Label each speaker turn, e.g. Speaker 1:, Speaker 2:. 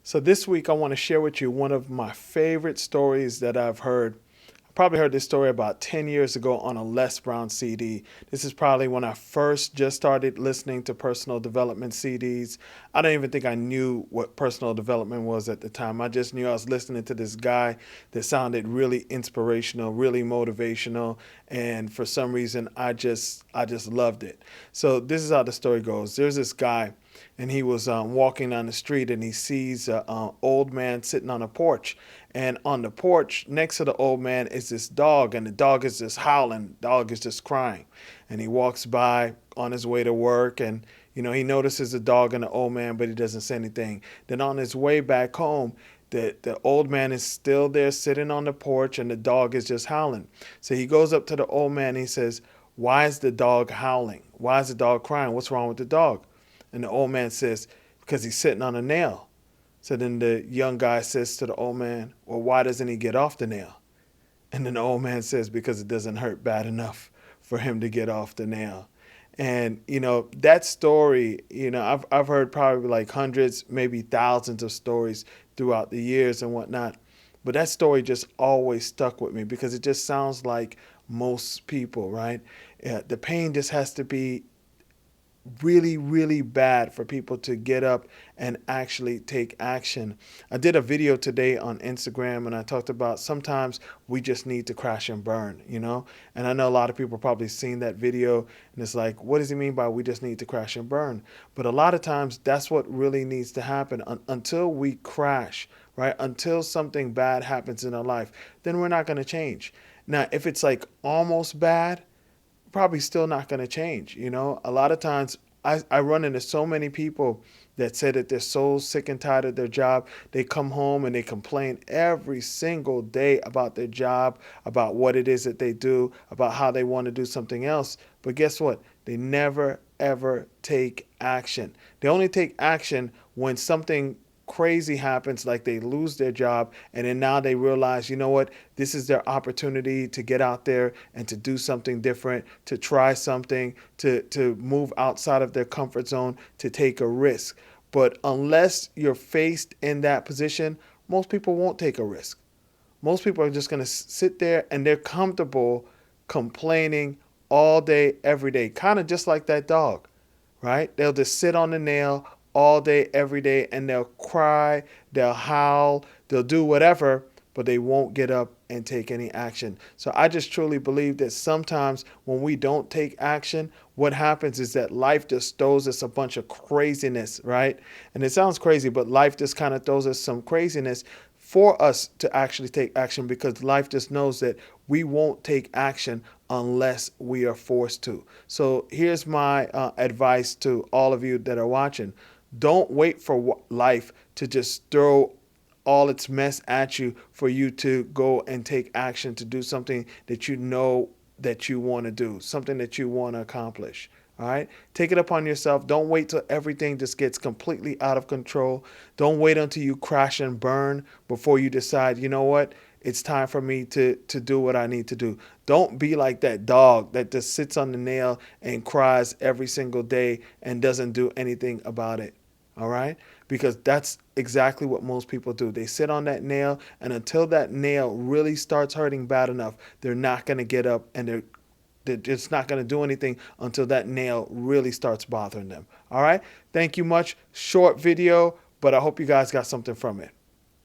Speaker 1: So this week I want to share with you one of my favorite stories that I've heard. I probably heard this story about 10 years ago on a Les Brown CD. This is probably when I first just started listening to personal development CDs. I don't even think I knew what personal development was at the time. I just knew I was listening to this guy that sounded really inspirational, really motivational, and for some reason I just loved it. So this is how the story goes. There's this guy and he was walking down the street and he sees an old man sitting on a porch. And on the porch next to the old man is this dog, and the dog is just howling. The dog is just crying. And he walks by on his way to work, and he notices the dog and the old man, but he doesn't say anything. Then on his way back home, the old man is still there sitting on the porch, and the dog is just howling. So he goes up to the old man and he says, "Why is the dog howling? Why is the dog crying? What's wrong with the dog?" And the old man says, "Because he's sitting on a nail." So then the young guy says to the old man, "Well, why doesn't he get off the nail?" And then the old man says, "Because it doesn't hurt bad enough for him to get off the nail." And that story, I've heard probably like hundreds, maybe thousands of stories throughout the years and whatnot. But that story just always stuck with me because it just sounds like most people, right? The pain just has to be really, really bad for people to get up and actually take action. I did a video today on Instagram and I talked about sometimes we just need to crash and burn. And I know a lot of people probably seen that video and it's like, what does he mean by we just need to crash and burn? But a lot of times that's what really needs to happen until we crash, right? Until something bad happens in our life, then we're not going to change. Now, if it's like almost bad, probably still not going to change. A lot of times I run into so many people that say that they're so sick and tired of their job. They come home and they complain every single day about their job, about what it is that they do, about how they want to do something else. But guess what? They never, ever take action. They only take action when something crazy happens, like they lose their job, and then now they realize, you know what, this is their opportunity to get out there and to do something different, to try something, to move outside of their comfort zone, to take a risk. But unless you're faced in that position, most people won't take a risk. Most people are just going to sit there and they're comfortable complaining all day, every day, kind of just like that dog, right? They'll just sit on the nail all day, every day, and they'll cry, they'll howl, they'll do whatever, but they won't get up and take any action. So I just truly believe that sometimes when we don't take action, what happens is that life just throws us a bunch of craziness, right? And it sounds crazy, but life just kind of throws us some craziness for us to actually take action because life just knows that we won't take action unless we are forced to. So here's my advice to all of you that are watching. Don't wait for life to just throw all its mess at you for you to go and take action to do something that you know that you want to do, something that you want to accomplish. All right? Take it upon yourself. Don't wait till everything just gets completely out of control. Don't wait until you crash and burn before you decide, you know what? It's time for me to do what I need to do. Don't be like that dog that just sits on the nail and cries every single day and doesn't do anything about it. All right? Because that's exactly what most people do. They sit on that nail, and until that nail really starts hurting bad enough, they're not going to get up and they're just not going to do anything until that nail really starts bothering them. All right? Thank you much. Short video, but I hope you guys got something from it.